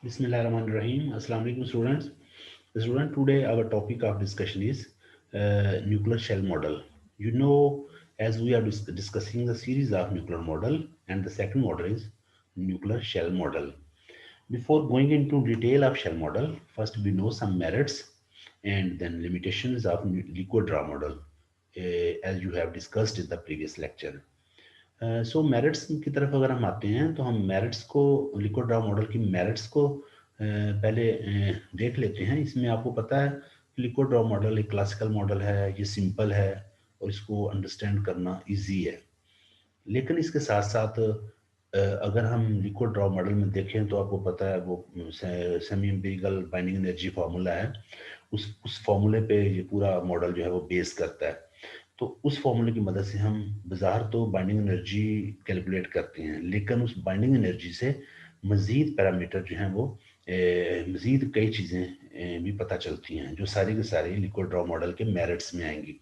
Bismillahirrahmanirrahim. Assalamu alaikum, students. Today our topic of discussion is nuclear shell model. As we are discussing the series of nuclear model, and the second model is nuclear shell model. Before going into detail of shell model, first we know some merits and then limitations of liquid draw model, as you have discussed in the previous lecture. So merits की तरफ अगर हम आते हैं तो हम merits को liquid draw model की मेरिट्स को पहले देख लेते हैं। इसमें आपको पता है लिक्विड ड्रा मॉडल एक क्लासिकल मॉडल है, ये सिंपल है और इसको अंडरस्टैंड करना इजी है। लेकिन इसके साथ साथ अगर हम लिक्विड ड्रा मॉडल में देखें तो आपको पता है वो semi empirical binding energy formula है। उस फार्मूले पे ये पूरा मॉडल जो है वो बेस करता है। तो उस फॉर्मूले की मदद से हम बाज़ार तो बाइंडिंग एनर्जी कैलकुलेट करते हैं, लेकिन उस बाइंडिंग एनर्जी से मज़ीद पैरामीटर जो हैं वो मज़ीद कई चीज़ें भी पता चलती हैं, जो सारी की सारी लिक्विड ड्रॉ मॉडल के मेरिट्स में आएंगी।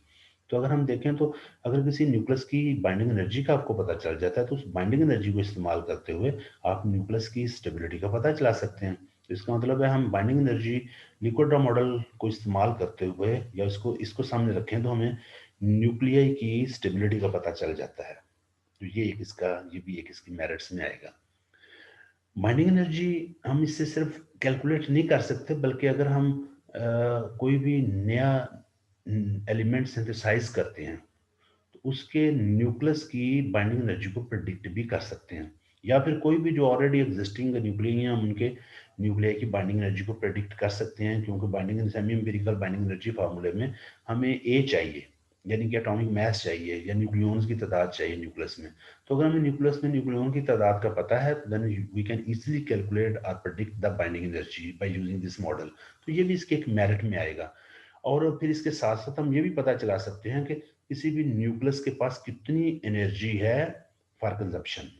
तो अगर हम देखें तो अगर किसी न्यूक्लियस की बाइंडिंग एनर्जी का आपको पता चल जाता है तो उस बाइंडिंग एनर्जी को इस्तेमाल करते हुए आप न्यूक्लियस की स्टेबिलिटी का पता चला सकते हैं। तो इसका मतलब है हम binding energy liquid drop model को इस्तेमाल करते हुए या इसको इसको सामने रखें तो हमें न्यूक्लियाई की स्टेबिलिटी का पता चल जाता है। तो ये भी एक इसकी मेरिट्स में आएगा। बाइंडिंग एनर्जी हम इससे सिर्फ कैलकुलेट नहीं कर सकते, बल्कि अगर हम कोई भी नया एलिमेंट सिंथेसाइज करते हैं तो उसके न्यूक्लियस की बाइंडिंग एनर्जी को प्रिडिक्ट भी कर सकते हैं, या फिर कोई भी जो ऑलरेडी एग्जिस्टिंग न्यूक्लियाई हैं हम उनके न्यूक्लियाई की बाइंडिंग एनर्जी को प्रिडिक्ट कर सकते हैं, क्योंकि binding semi empirical binding energy फार्मूले में हमें ए चाहिए, यानी कि एटॉमिक मास चाहिए या न्यूक्लियॉन्स की तादाद चाहिए न्यूक्लियस में। तो अगर हमें न्यूक्लियस में न्यूक्लियॉन की तादाद का पता है तो then we can easily calculate और predict the binding energy by using this model. तो ये भी इसके एक मेरिट में आएगा। और फिर इसके साथ साथ हम ये भी पता चला सकते हैं कि किसी भी न्यूक्लियस के पास कितनी एनर्जी है फॉर कंजप्शन।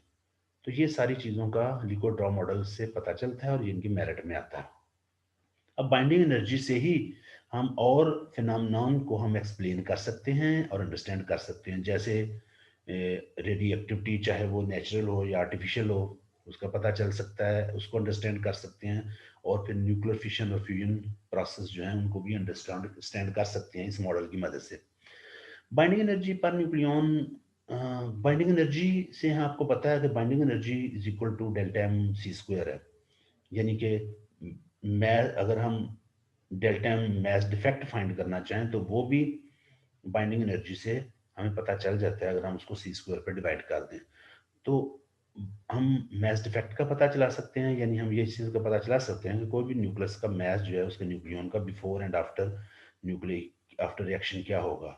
तो ये सारी चीज़ों का लिक्विड ड्रॉ मॉडल से पता चलता है और ये इनकी मेरिट में आता है। अब बाइंडिंग एनर्जी से ही हम और फिनोमेनॉन को हम एक्सप्लेन कर सकते हैं और अंडरस्टैंड कर सकते हैं, जैसे रेडियो एक्टिविटी, चाहे वो नेचुरल हो या आर्टिफिशियल हो, उसका पता चल सकता है, उसको अंडरस्टैंड कर सकते हैं। और फिर न्यूक्लियर फिशन और फ्यूजन प्रोसेस जो है उनको भी अंडरस्टैंड कर सकते हैं इस मॉडल की मदद से। Binding energy per nucleon, binding energy से आपको पता है कि binding energy is equal to delta M C square है, यानी कि मैं अगर हम delta M mass defect find करना चाहें तो वो भी बाइंडिंग एनर्जी से हमें पता चल जाता है, अगर हम उसको सी स्क्वायर पर डिवाइड कर दें तो हम मैस डिफेक्ट का पता चला सकते हैं। यानी हम ये चीज़ का पता चला सकते हैं कि कोई भी न्यूक्लियस का मैस जो है उसके न्यूक्लियन का before and after nuclear after reaction क्या होगा,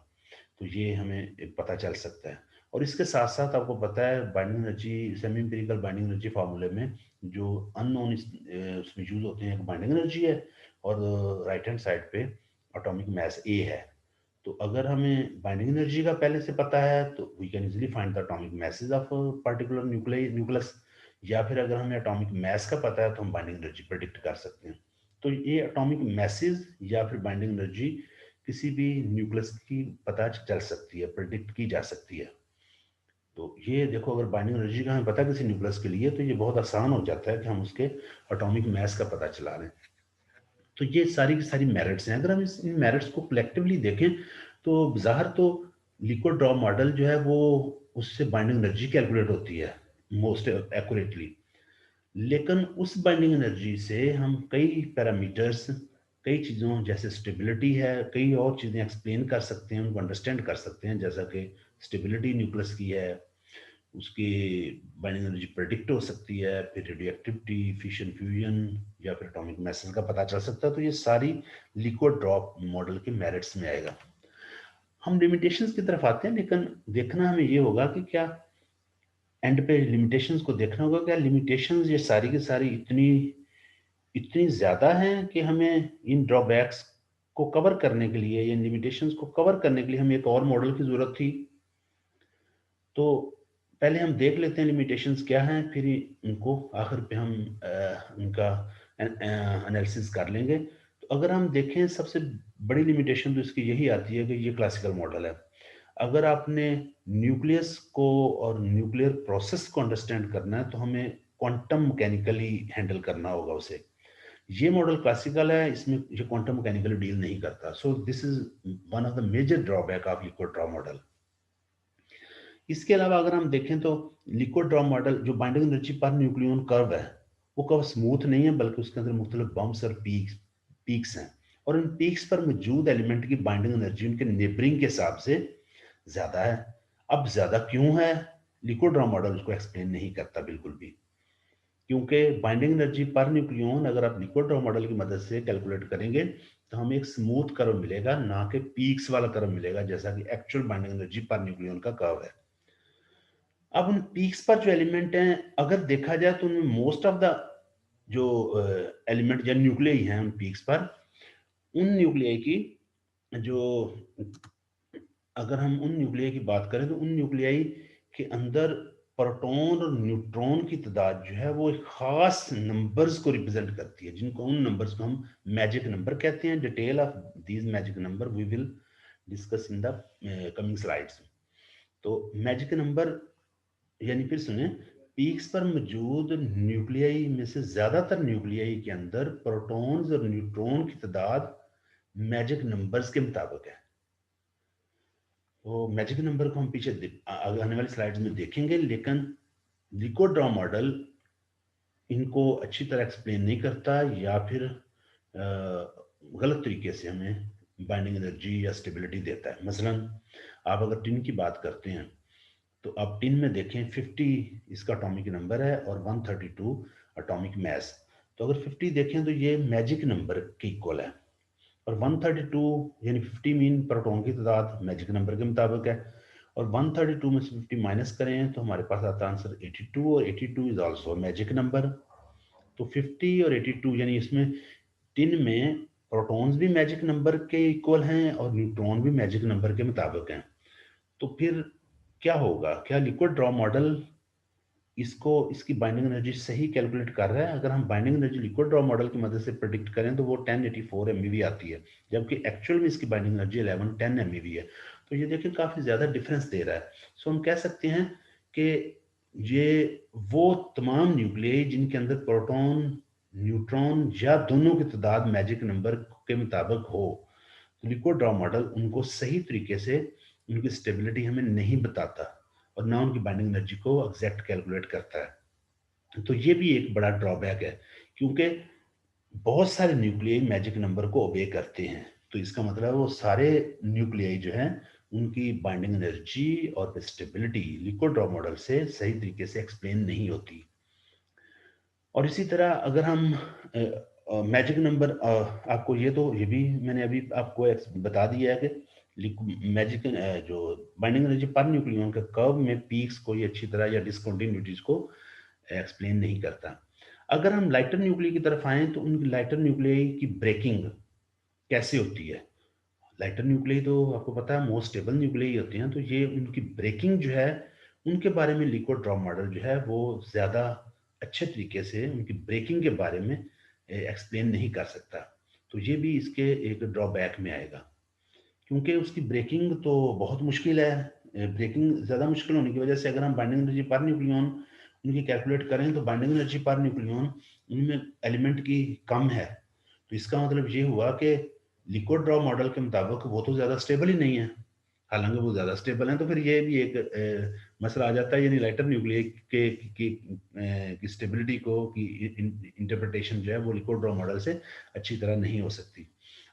तो ये हमें एक पता चल सकता है। और इसके साथ साथ आपको पता है binding energy semi empirical binding energy फार्मूले में जो अननोन उसमें यूज होते हैं, एक बाइंडिंग एनर्जी है और राइट हैंड साइड पे एटॉमिक मास ए है। तो अगर हमें बाइंडिंग एनर्जी का पहले से पता है तो we can easily find the atomic masses of particular nucleus, या फिर अगर हमें एटॉमिक मास का पता है तो हम बाइंडिंग एनर्जी प्रेडिक्ट कर सकते हैं। तो ये एटॉमिक मैसेज या फिर बाइंडिंग एनर्जी किसी भी न्यूक्लियस की पता चल सकती है, प्रेडिक्ट की जा सकती है। तो ये देखो, अगर बाइंडिंग एनर्जी का हमें पता है किसी न्यूक्लियस के लिए तो ये बहुत आसान हो जाता है कि हम उसके एटॉमिक मास का पता चला लें। तो ये सारी की सारी मेरिट्स हैं। अगर हम इन मेरिट्स को कलेक्टिवली देखें तो ज़ाहिर तो लिक्विड ड्रॉ मॉडल जो है वो उससे बाइंडिंग एनर्जी कैलकुलेट होती है मोस्ट एक्यूरेटली, लेकिन उस बाइंडिंग एनर्जी से हम कई पैरामीटर्स, कई चीज़ों जैसे स्टेबिलिटी है, कई और चीज़ें एक्सप्लेन कर सकते हैं, उनको अंडरस्टैंड कर सकते हैं, जैसा कि स्टेबिलिटी न्यूक्लियस की है, उसकी बाइंडिंग एनर्जी प्रेडिक्ट हो सकती है, फिर रेडियो एक्टिविटी, फिशन फ्यूजन या फिर एटॉमिक मैसेज का पता चल सकता है। तो ये सारी लिक्विड ड्रॉप मॉडल के मेरिट्स में आएगा। हम लिमिटेशंस की तरफ आते हैं, लेकिन देखना हमें ये होगा कि क्या एंड पे लिमिटेशंस को देखना होगा, क्या लिमिटेशंस ये सारी की सारी इतनी इतनी ज़्यादा हैं कि हमें इन ड्रॉबैक्स को कवर करने के लिए, इन लिमिटेशंस को कवर करने के लिए हमें एक और मॉडल की ज़रूरत थी। तो पहले हम देख लेते हैं लिमिटेशंस क्या हैं, फिर उनको आखिर पे हम उनका एनालिसिस कर लेंगे। तो अगर हम देखें सबसे बड़ी लिमिटेशन तो इसकी यही आती है कि ये क्लासिकल मॉडल है। अगर आपने न्यूक्लियस को और न्यूक्लियर प्रोसेस को अंडरस्टैंड करना है तो हमें क्वांटम मैकेनिकली हैंडल करना होगा उसे। ये मॉडल क्लासिकल है, इसमें ये क्वांटम मैकेनिकली डील नहीं करता। So this is one of the major drawback of liquid drop model. इसके अलावा अगर हम देखें तो लिक्विड ड्रॉ मॉडल जो binding energy per nucleon curve है, वो कर्व स्मूथ नहीं है, बल्कि उसके अंदर मुख्तलिफ बम्प्स और पीक्स हैं, और इन पीक्स पर मौजूद एलिमेंट की बाइंडिंग एनर्जी उनके नेबरिंग के हिसाब से ज्यादा है। अब ज्यादा क्यों है, लिक्विड ड्रॉ मॉडल उसको एक्सप्लेन नहीं करता बिल्कुल भी, क्योंकि बाइंडिंग एनर्जी पर न्यूक्लियन अगर आप लिक्विड ड्रॉ मॉडल की मदद से कैलकुलेट करेंगे तो हमें एक स्मूथ कर्व मिलेगा, ना कि पीक्स वाला कर्व मिलेगा, जैसा कि actual binding energy per nucleon का कर्व है। अब उन पीक्स पर जो एलिमेंट हैं, अगर देखा जाए तो उनमें मोस्ट ऑफ द जो एलिमेंट या न्यूक्लियाई हैं उन पीक्स पर, उन न्यूक्लियाई की जो, अगर हम उन न्यूक्लियाई की बात करें तो उन न्यूक्लियाई के अंदर प्रोटॉन और न्यूट्रॉन की तादाद जो है वो एक खास नंबर्स को रिप्रेजेंट करती है, जिनको उन नंबर्स को हम मैजिक नंबर कहते हैं। Detail of these magic number we will discuss in the coming slides. तो मैजिक नंबर यानी, फिर सुने, पीक्स पर मौजूद न्यूक्लियाई में से ज्यादातर न्यूक्लियाई के अंदर प्रोटॉन्स और न्यूट्रॉन की तादाद मैजिक नंबर्स के मुताबिक है। तो मैजिक नंबर को हम पीछे आने वाली स्लाइड्स में देखेंगे, लेकिन लिक्विड ड्रॉ मॉडल इनको अच्छी तरह एक्सप्लेन नहीं करता, या फिर गलत तरीके से हमें बाइंडिंग एनर्जी या स्टेबिलिटी देता है। मसलन आप अगर टिन की बात करते हैं तो आप टिन में देखें 50 इसका एटॉमिक नंबर है और 132 एटॉमिक मास। तो अगर 50 देखें तो ये मैजिक नंबर के इक्वल है, और 132 यानी 50 मीन प्रोटॉन की तादाद मैजिक नंबर के मुताबिक है, और 132 में से 50 माइनस करें तो हमारे पास आता है आंसर 82, और 82 इज आल्सो मैजिक नंबर। तो 50 और 82 यानी इसमें टिन में प्रोटॉन्स भी मैजिक नंबर के इक्वल हैं और न्यूट्रॉन भी मैजिक नंबर के मुताबिक हैं। तो फिर क्या होगा, क्या लिक्विड ड्रॉ मॉडल इसको, इसकी बाइंडिंग एनर्जी सही कैलकुलेट कर रहा है? अगर हम binding energy liquid drop model की मदद से प्रेडिक्ट करें तो वो 1084 MeV आती है, जबकि एक्चुअल में इसकी बाइंडिंग एनर्जी 1110 MeV है। तो ये देखिए काफी ज्यादा डिफरेंस दे रहा है। सो हम कह सकते हैं कि ये वो तमाम न्यूक्लियाई जिनके अंदर प्रोटॉन न्यूट्रॉन या दोनों की तादाद मैजिक नंबर के मुताबिक हो, तो लिक्विड ड्रॉ मॉडल उनको सही तरीके से उनकी स्टेबिलिटी हमें नहीं बताता, और ना उनकी बाइंडिंग एनर्जी को एग्जैक्ट कैलकुलेट करता है। तो ये भी एक बड़ा ड्रॉबैक है, क्योंकि बहुत सारे न्यूक्लियाई मैजिक नंबर को ओबे करते हैं, तो इसका मतलब है वो सारे न्यूक्लियाई जो हैं उनकी बाइंडिंग एनर्जी और स्टेबिलिटी लिक्विड ड्रॉ मॉडल से सही तरीके से एक्सप्लेन नहीं होती। और इसी तरह अगर हम मैजिक नंबर, आपको ये भी मैंने अभी आपको बता दिया है कि मैजिक जो बाइंडिंग एनर्जी पर न्यूक्लियन के कर्व में पीक्स को ये अच्छी तरह या डिसकंटिन्यूटीज को एक्सप्लेन नहीं करता। अगर हम लाइटर न्यूक्लियाई की तरफ आए तो उनकी लाइटर न्यूक्लियाई की ब्रेकिंग कैसे होती है? लाइटर न्यूक्लियाई तो आपको पता है मोस्ट स्टेबल न्यूक्लियाई होते हैं, तो ये उनकी ब्रेकिंग जो है उनके बारे में लिक्विड ड्रॉ मॉडल जो है वो ज्यादा अच्छे तरीके से उनकी ब्रेकिंग के बारे में एक्सप्लेन नहीं कर सकता। तो ये भी इसके एक ड्रॉबैक में आएगा, क्योंकि उसकी ब्रेकिंग तो बहुत मुश्किल है। ब्रेकिंग ज़्यादा मुश्किल होने की वजह से अगर हम बाइंडिंग एनर्जी पर न्यूक्लियन उनकी कैलकुलेट करें तो बाइंडिंग एनर्जी पर न्यूक्लियन उनमें एलिमेंट की कम है। तो इसका मतलब ये हुआ कि लिक्विड ड्रॉ मॉडल के मुताबिक वो तो ज़्यादा स्टेबल ही नहीं है, हालांकि वो ज़्यादा स्टेबल हैं। तो फिर ये भी एक मसला आ जाता है, यानी लाइटर न्यूक्लियाई के की स्टेबिलिटी को की इंटरप्रिटेशन जो है वो लिक्विड ड्रॉ मॉडल से अच्छी तरह नहीं हो सकती।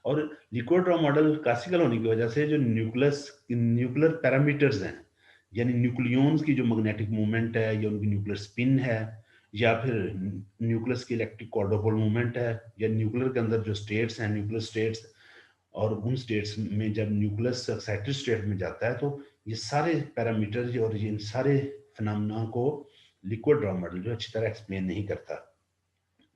और लिक्विड ड्रॉ मॉडल क्लासिकल होने की वजह से जो न्यूक्लियर पैरामीटर्स हैं, यानी न्यूक्लियॉन्स की जो मैग्नेटिक मूवमेंट है या उनकी न्यूक्लियर स्पिन है, या फिर न्यूक्लियस की इलेक्ट्रिक कॉर्डोपोल मूवमेंट है, या न्यूक्लियर के अंदर जो स्टेट्स हैं न्यूक्लियर स्टेट्स, और उन स्टेट्स में जब न्यूक्लियस एक्साइटेड स्टेट में जाता है तो ये सारे पैरामीटर और ये इन सारे फिनोमेना को लिक्विड ड्रॉ मॉडल जो अच्छी तरह एक्सप्लेन नहीं करता।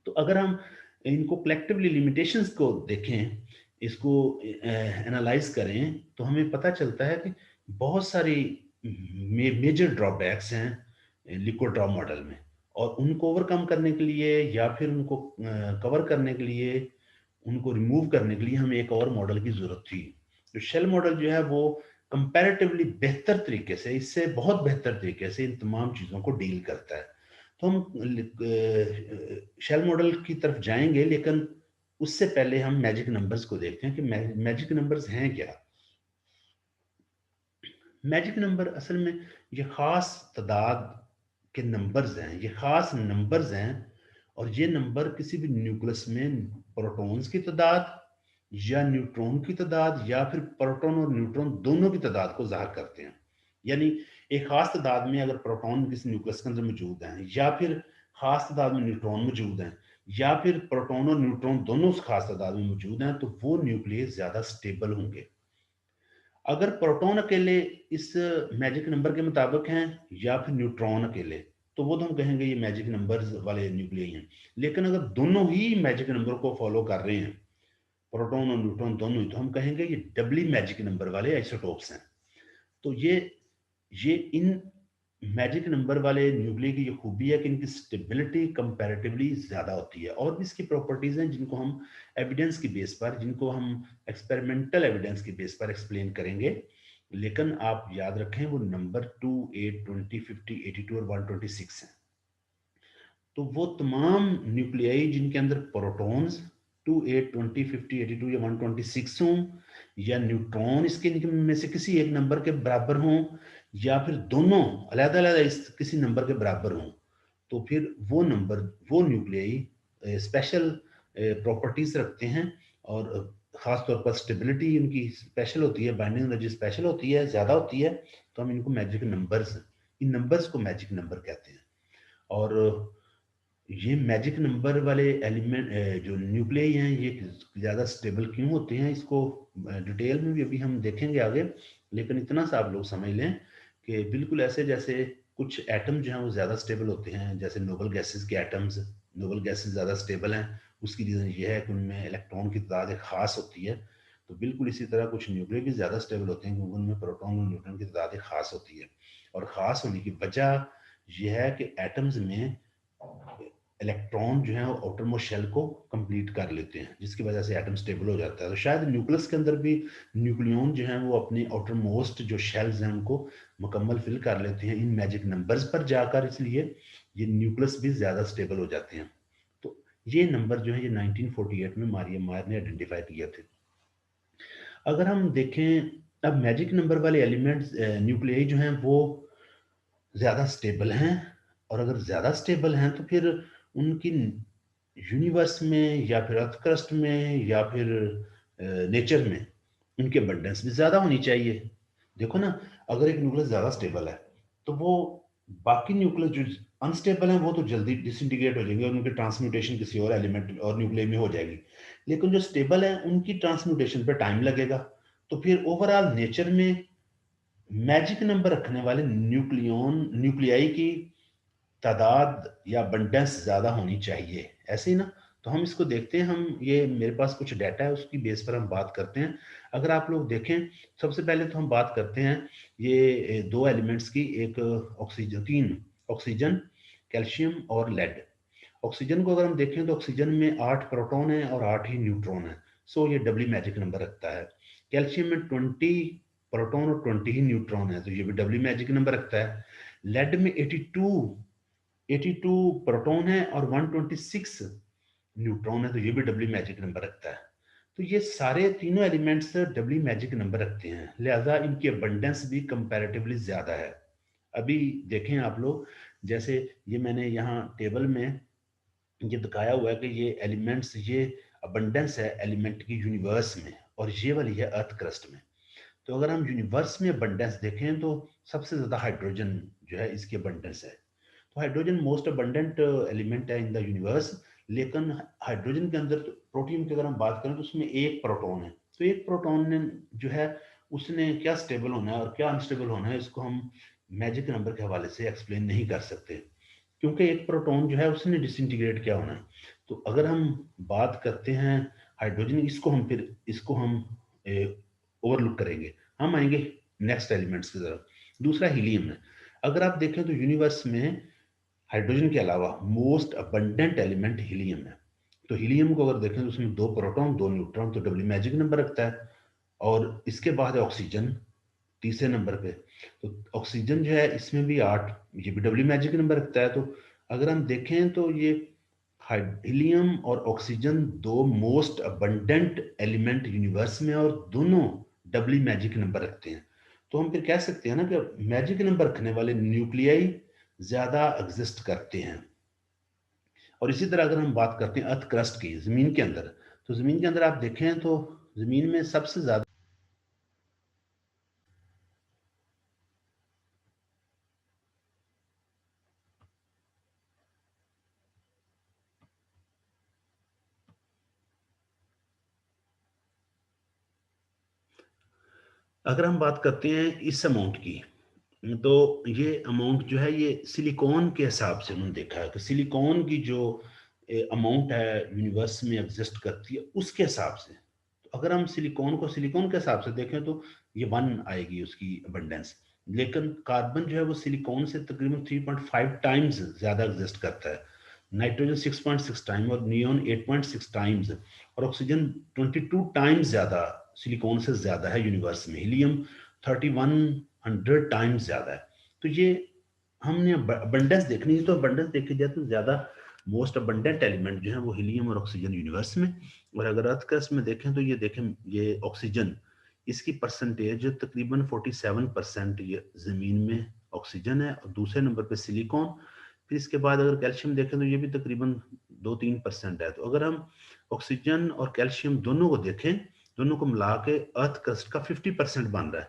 तो अगर हम इनको कलेक्टिवली लिमिटेशंस को देखें, इसको एनालाइज करें, तो हमें पता चलता है कि बहुत सारी मेजर ड्रॉबैक्स हैं लिक्विड ड्रॉ मॉडल में, और उनको ओवरकम करने के लिए या फिर उनको कवर करने के लिए, उनको रिमूव करने के लिए हमें एक और मॉडल की जरूरत थी। तो शेल मॉडल जो है वो कंपैरेटिवली बेहतर तरीके से, इससे बहुत बेहतर तरीके से इन तमाम चीज़ों को डील करता है। तो हम शेल मॉडल की तरफ जाएंगे, लेकिन उससे पहले हम मैजिक नंबर्स को देखते हैं कि मैजिक नंबर्स हैं क्या। मैजिक नंबर असल में ये खास तादाद के नंबर्स हैं, ये खास नंबर्स हैं, और ये नंबर किसी भी न्यूक्लियस में प्रोटॉन्स की तादाद या न्यूट्रॉन की तादाद या फिर प्रोटॉन और न्यूट्रॉन दोनों की तादाद को ज़ाहिर करते हैं। यानी एक खास तादाद में अगर प्रोटॉन किसी न्यूक्लियस के अंदर मौजूद हैं, या फिर खास तादाद में न्यूट्रॉन मौजूद हैं, या फिर प्रोटॉन और न्यूट्रॉन दोनों उस खास तादाद में मौजूद हैं, तो वो न्यूक्लियस ज़्यादा स्टेबल होंगे। अगर प्रोटॉन अकेले इस मैजिक नंबर के मुताबिक हैं या फिर न्यूट्रॉन अकेले, तो वो तो हम कहेंगे ये मैजिक नंबर्स वाले न्यूक्लियाई हैं। लेकिन अगर दोनों ही मैजिक नंबर को फॉलो कर रहे हैं, प्रोटॉन और न्यूट्रॉन दोनों ही, तो हम कहेंगे ये डबली मैजिक नंबर वाले आइसोटोप्स हैं। तो ये इन मैजिक नंबर वाले न्यूक्लिया की ये खूबी है कि इनकी स्टेबिलिटी कंपैरेटिवली ज़्यादा होती है, और भी इसकी प्रॉपर्टीज़ हैं जिनको हम एविडेंस की बेस पर, जिनको हम एक्सपेरिमेंटल एविडेंस की बेस पर एक्सप्लेन करेंगे। लेकिन आप याद रखें वो नंबर 2, 8, 20, 50, 82 और 126 हैं। तो वो तमाम न्यूक्लियाई जिनके अंदर प्रोटॉन्स 2, 8, 20, 50, 82 या 126 हों, या न्यूट्रॉन इसके में से किसी एक नंबर के बराबर हों, या फिर दोनों अलग-अलग इस किसी नंबर के बराबर हों, तो फिर वो नंबर, वो न्यूक्लियाई स्पेशल प्रॉपर्टीज रखते हैं, और ख़ास तौर पर स्टेबिलिटी इनकी स्पेशल होती है, बाइंडिंग एनर्जी स्पेशल होती है, ज़्यादा होती है। तो हम इनको मैजिक नंबर्स, इन नंबर्स को मैजिक नंबर कहते हैं। और ये मैजिक नंबर वाले एलिमेंट जो न्यूक्लियाई हैं, ये ज़्यादा स्टेबल क्यों होते हैं, इसको डिटेल में भी अभी हम देखेंगे आगे। लेकिन इतना सा आप लोग समझ लें कि बिल्कुल ऐसे जैसे कुछ एटम जो हैं वो ज़्यादा स्टेबल होते हैं, जैसे नोबल गैसेस के एटम्स, नोबल गैसेस ज़्यादा स्टेबल हैं, उसकी रीज़न ये है कि उनमें इलेक्ट्रॉन की तादाद एक ख़ास होती है। तो बिल्कुल इसी तरह कुछ न्यूक्लिया भी ज़्यादा स्टेबल होते हैं क्योंकि उनमें प्रोटॉन और न्यूट्रॉन की तादाद एक ख़ास होती है। और ख़ास होने की वजह यह है कि एटम्स में इलेक्ट्रॉन जो है वो आउटर मोस्ट शेल को कंप्लीट कर लेते हैं, जिसकी वजह से एटम स्टेबल हो जाता है। तो शायद न्यूक्लियस के अंदर भी न्यूक्लियन जो है वो अपने आउटर मोस्ट जो शेल्स हैं उनको मुकम्मल फिल कर लेते हैं इन मैजिक नंबर्स पर जाकर, इसलिए ये न्यूक्लियस भी ज़्यादा स्टेबल हो जाते हैं। तो ये नंबर जो है ये 1948 में मारिया मायर ने आइडेंटिफाई किए थे। अगर हम देखें अब मैजिक नंबर वाले एलिमेंट्स न्यूक्लियाई जो हैं वो ज़्यादा स्टेबल हैं, और अगर ज़्यादा स्टेबल हैं तो फिर उनकी यूनिवर्स में या फिर अर्थ क्रस्ट में या फिर नेचर में उनकी अबंडेंस भी ज़्यादा होनी चाहिए। देखो ना, अगर एक न्यूक्लियस ज़्यादा स्टेबल है तो वो बाकी न्यूक्लियस जो अनस्टेबल हैं वो तो जल्दी डिसइंटीग्रेट हो जाएंगे और उनकी ट्रांसम्यूटेशन किसी और एलिमेंट और न्यूक्लियस में हो जाएगी। लेकिन जो स्टेबल है उनकी ट्रांसम्यूटेशन पे टाइम लगेगा। तो फिर ओवरऑल नेचर में मैजिक नंबर रखने वाले न्यूक्लियाई की तादाद या अबंडेंस ज़्यादा होनी चाहिए, ऐसे ही ना। तो हम इसको देखते हैं, हम ये मेरे पास कुछ डाटा है उसकी बेस पर हम बात करते हैं। अगर आप लोग देखें, सबसे पहले तो हम बात करते हैं ये दो एलिमेंट्स की, एक ऑक्सीजन, तीन ऑक्सीजन, कैल्शियम और लेड। ऑक्सीजन को अगर हम देखें तो ऑक्सीजन में 8 प्रोटॉन है और 8 ही न्यूट्रॉन है, सो ये डबली मैजिक नंबर रखता है। कैल्शियम में 20 प्रोटॉन और 20 ही न्यूट्रॉन है, तो ये भी डबली मैजिक नंबर रखता है। लेड में 82 प्रोटॉन है और 126 न्यूट्रॉन है, तो ये भी डबली मैजिक नंबर रखता है। तो ये सारे तीनों एलिमेंट्स डबली मैजिक नंबर रखते हैं, लिहाजा इनकी अबंडेंस भी कंपैरेटिवली ज़्यादा है। अभी देखें आप लोग, जैसे ये मैंने यहाँ टेबल में ये दिखाया हुआ है कि ये एलिमेंट्स, ये अबंडेंस है एलिमेंट की यूनिवर्स में, और ये वाली है अर्थ क्रस्ट में। तो अगर हम यूनिवर्स में अबंडेंस देखें तो सबसे ज़्यादा हाइड्रोजन जो है इसकी अबंडेंस है। तो हाइड्रोजन मोस्ट अबंडेंट एलिमेंट है इन द यूनिवर्स। लेकिन हाइड्रोजन के अंदर प्रोटीन की अगर हम बात करें तो उसमें एक प्रोटॉन है। तो एक प्रोटॉन ने जो है उसने क्या स्टेबल होना है और क्या अनस्टेबल होना है, इसको हम मैजिक नंबर के हवाले से एक्सप्लेन नहीं कर सकते, क्योंकि एक प्रोटॉन जो है उसने डिसइंटीग्रेट क्या होना है। तो अगर हम बात करते हैं हाइड्रोजन, इसको हम ओवरलुक करेंगे, हम आएंगे नेक्स्ट एलिमेंट्स की तरफ। दूसरा हीलियम है। अगर आप देखें तो यूनिवर्स में हाइड्रोजन के अलावा मोस्ट अबंडेंट एलिमेंट हीलियम है। तो हीलियम को अगर देखें तो उसमें 2 प्रोटॉन 2 न्यूट्रॉन, तो डबल मैजिक नंबर रखता है। और इसके बाद है ऑक्सीजन तीसरे नंबर पे। तो ऑक्सीजन जो है इसमें भी 8, ये भी डबल मैजिक नंबर रखता है। तो अगर हम देखें तो ये हीलियम और ऑक्सीजन दो मोस्ट अबंडेंट एलिमेंट यूनिवर्स में, और दोनों डबली मैजिक नंबर रखते हैं। तो हम फिर कह सकते हैं ना कि मैजिक नंबर रखने वाले न्यूक्लियाई ज्यादा एग्जिस्ट करते हैं। और इसी तरह अगर हम बात करते हैं अर्थ क्रस्ट की, जमीन के अंदर, तो जमीन के अंदर आप देखें तो जमीन में सबसे ज्यादा, अगर हम बात करते हैं इस अमाउंट की, तो ये अमाउंट जो है ये सिलिकॉन के हिसाब से उन्होंने देखा है कि सिलिकॉन की जो अमाउंट है यूनिवर्स में एग्जिस्ट करती है उसके हिसाब से। तो अगर हम सिलिकॉन को सिलिकॉन के हिसाब से देखें तो ये 1 आएगी उसकी अबंडेंस। लेकिन कार्बन जो है वो सिलिकॉन से तकरीबन 3.5 टाइम्स ज्यादा एग्जिस्ट करता है, नाइट्रोजन 6.6 टाइम, और नियोन 8.6 टाइम्स, और ऑक्सीजन 22 टाइम्स ज्यादा सिलिकॉन से ज्यादा है यूनिवर्स में। हीलियम 3100 टाइम्स ज्यादा है। तो ये हमने अबंडेंस देखनी है, तो अबंडेंस देखी जाए तो ज्यादा मोस्ट अबंडेंट एलिमेंट जो है वो हीलियम और ऑक्सीजन यूनिवर्स में। और अगर अर्थ क्रस्ट में देखें तो ये देखें, ये ऑक्सीजन, इसकी परसेंटेज तकरीबन 47% ये जमीन में ऑक्सीजन है, और दूसरे नंबर पे सिलिकॉन। फिर इसके बाद अगर कैल्शियम देखें तो ये भी तकरीबन 2-3% है। तो अगर हम ऑक्सीजन और कैल्शियम दोनों को देखें, दोनों को मिला के अर्थ क्रस्ट का 50% बन रहा है।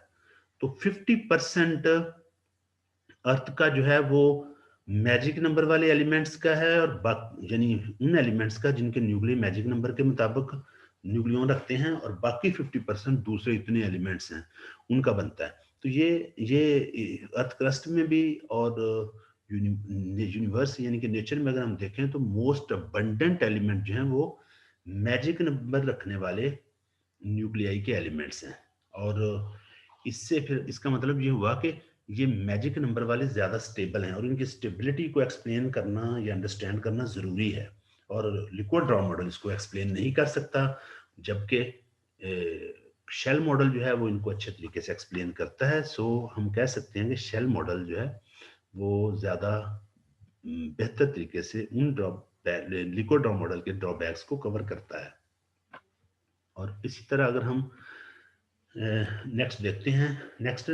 तो 50% अर्थ का जो है वो मैजिक नंबर वाले एलिमेंट्स का है, और यानी उन एलिमेंट्स का जिनके न्यूक्लियर मैजिक नंबर के मुताबिक न्यूक्लियन रखते हैं, और बाकी 50% दूसरे इतने एलिमेंट्स हैं उनका बनता है। तो ये अर्थ क्रस्ट में भी और यूनिवर्स यानी कि नेचर में अगर हम देखें तो मोस्ट अबंडेंट एलिमेंट जो हैं वो मैजिक नंबर रखने वाले न्यूक्लियाई के एलिमेंट्स हैं। और इससे फिर इसका मतलब ये हुआ कि ये मैजिक नंबर वाले ज़्यादा स्टेबल हैं, और इनकी स्टेबिलिटी को एक्सप्लेन करना या अंडरस्टैंड करना ज़रूरी है। और लिक्विड ड्रॉ मॉडल इसको एक्सप्लेन नहीं कर सकता, जबकि शेल मॉडल जो है वो इनको अच्छे तरीके से एक्सप्लेन करता है। सो हम कह सकते हैं कि शेल मॉडल जो है वो ज़्यादा बेहतर तरीके से उन लिक्विड ड्रॉ मॉडल के ड्रॉबैक्स को कवर करता है। और इसी तरह अगर हम नेक्स्ट देखते हैं, नेक्स्ट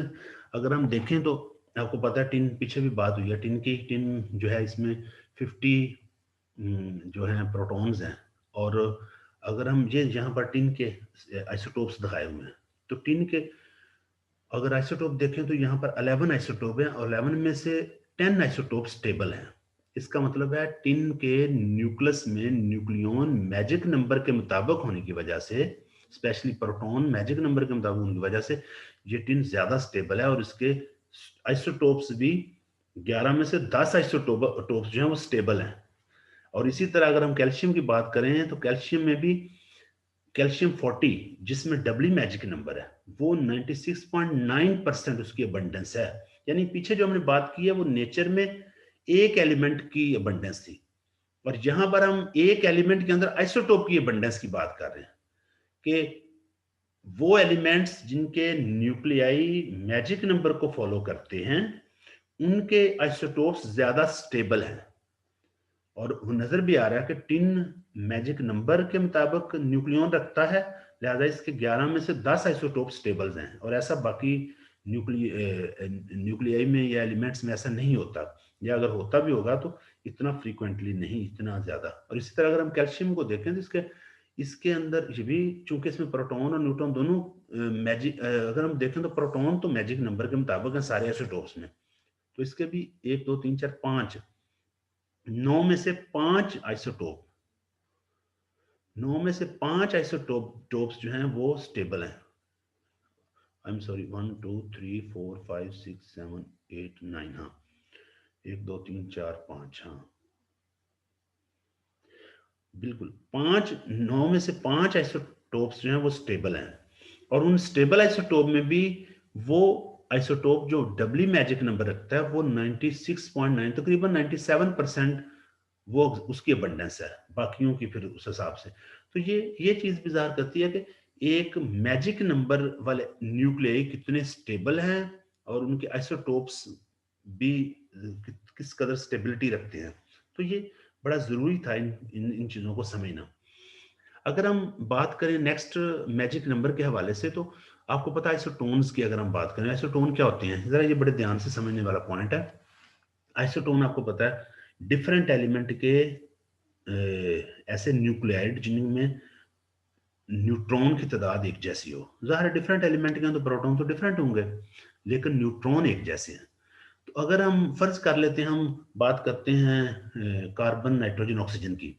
अगर हम देखें तो आपको पता है टिन, पीछे भी बात हुई है टिन की। टिन जो है इसमें 50 जो है प्रोटॉन्स हैं। और अगर हम ये यहाँ पर टिन के आइसोटोप्स दिखाए हुए हैं, तो टिन के अगर आइसोटोप देखें तो यहाँ पर 11 आइसोटोप हैं, और 11 में से 10 आइसोटोप स्टेबल हैं। इसका मतलब है टिन के न्यूक्लियस में न्यूक्लियन मैजिक नंबर के मुताबिक होने की वजह से, स्पेशली प्रोटॉन मैजिक नंबर के मुताबिक होने की वजह से ये टिन ज्यादा स्टेबल है, और इसके आइसोटोप्स भी 11 में से 10 आइसोटोप्स जो हैं वो स्टेबल हैं। और इसी तरह अगर हम कैल्शियम की बात करें तो कैल्शियम में भी कैल्शियम 40 जिसमें डबली मैजिक नंबर है वो 96.9% उसकी अबंडेंस है। यानी पीछे जो हमने बात की है वो नेचर में एक एलिमेंट की अबंडेंस थी, और यहां पर हम एक एलिमेंट के अंदर आइसोटोप की अबंडेंस की बात कर रहे हैं कि वो एलिमेंट्स जिनके न्यूक्लियाई मैजिक नंबर को फॉलो करते हैं उनके आइसोटोप्स ज्यादा स्टेबल हैं। और वो नजर भी आ रहा है कि टिन मैजिक नंबर के मुताबिक न्यूक्लियन रखता है, लिहाजा इसके 11 में से 10 आइसोटोप स्टेबल्स हैं, और ऐसा बाकी न्यूक्लियाई में या एलिमेंट्स में ऐसा नहीं होता, या अगर होता भी होगा तो इतना फ्रीक्वेंटली नहीं, इतना ज्यादा। और इसी तरह अगर हम कैल्शियम को देखें तो इसके इसके अंदर ये भी, चूंकि इसमें प्रोटॉन और न्यूट्रॉन दोनों मैजिक, अगर हम देखें तो प्रोटॉन तो मैजिक नंबर के मुताबिक है सारे आइसोटोप्स में। तो इसके भी 1 2 3 4 5, 9 में से 5 आइसोटोप, 9 में से 5 आइसोटोप टोप्स जो हैं वो स्टेबल हैं। आई एम सॉरी, 1 2 3 4 5 6 7 8 9, हाँ 1 2 3 4 5, हाँ बिल्कुल 5, 9 में से 5 आइसोटोप्स जो हैं वो स्टेबल हैं। और उन स्टेबल आइसोटोप में भी वो आइसोटोप जो डबली मैजिक नंबर रखता है वो 96.9, तकरीबन 97% वो उसकी अबंडेंस है, बाकियों की फिर उस हिसाब से। तो ये चीज बिजार करती है कि एक मैजिक नंबर वाले न्यूक्लियाई कितने स्टेबल हैं, और उनके आइसोटोप्स भी किस कदर स्टेबिलिटी रखते हैं। तो ये बड़ा ज़रूरी था इन चीज़ों को समझना। अगर हम बात करें नेक्स्ट मैजिक नंबर के हवाले से, तो आपको पता है आइसोटोन्स की अगर हम बात करें, आइसोटोन क्या होते हैं? ज़रा ये बड़े ध्यान से समझने वाला पॉइंट है। आइसोटोन आपको पता है डिफरेंट एलिमेंट के ऐसे न्यूक्लियाइड जिनमें न्यूट्रॉन की तादाद एक जैसी हो। ज़ाहिर है डिफरेंट एलिमेंट के हैं तो प्रोटॉन तो डिफरेंट होंगे, लेकिन न्यूट्रॉन एक जैसे हैं। तो अगर हम फर्ज कर लेते हैं, हम बात करते हैं कार्बन, नाइट्रोजन, ऑक्सीजन की।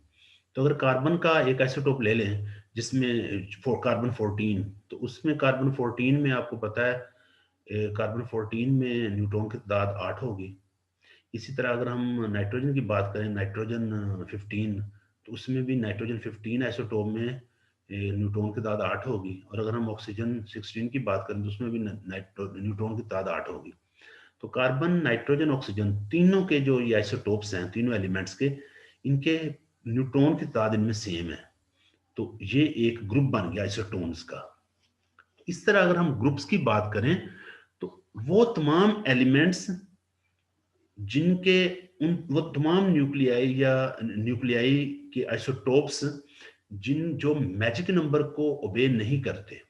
तो अगर कार्बन का एक आइसोटोप ले लें जिसमें कार्बन 14, तो उसमें कार्बन 14 में आपको पता है कार्बन 14 में न्यूट्रॉन की तादाद 8 होगी। इसी तरह अगर हम नाइट्रोजन की बात करें, नाइट्रोजन 15, तो उसमें भी नाइट्रोजन 15 आइसोटोप में न्यूट्रॉन की तादाद 8 होगी। और अगर हम ऑक्सीजन 16 की बात करें तो उसमें भी न्यूट्रॉन की तादाद 8 होगी। तो कार्बन, नाइट्रोजन, ऑक्सीजन तीनों के जो ये आइसोटोप्स हैं, तीनों एलिमेंट्स के, इनके न्यूट्रॉन की तादाद इनमें सेम है। तो ये एक ग्रुप बन गया आइसोटोन्स का। इस तरह अगर हम ग्रुप्स की बात करें तो वो तमाम एलिमेंट्स जिनके वो तमाम न्यूक्लियाई या न्यूक्लियाई के आइसोटोप्स जो मैजिक नंबर को ओबे नहीं करते,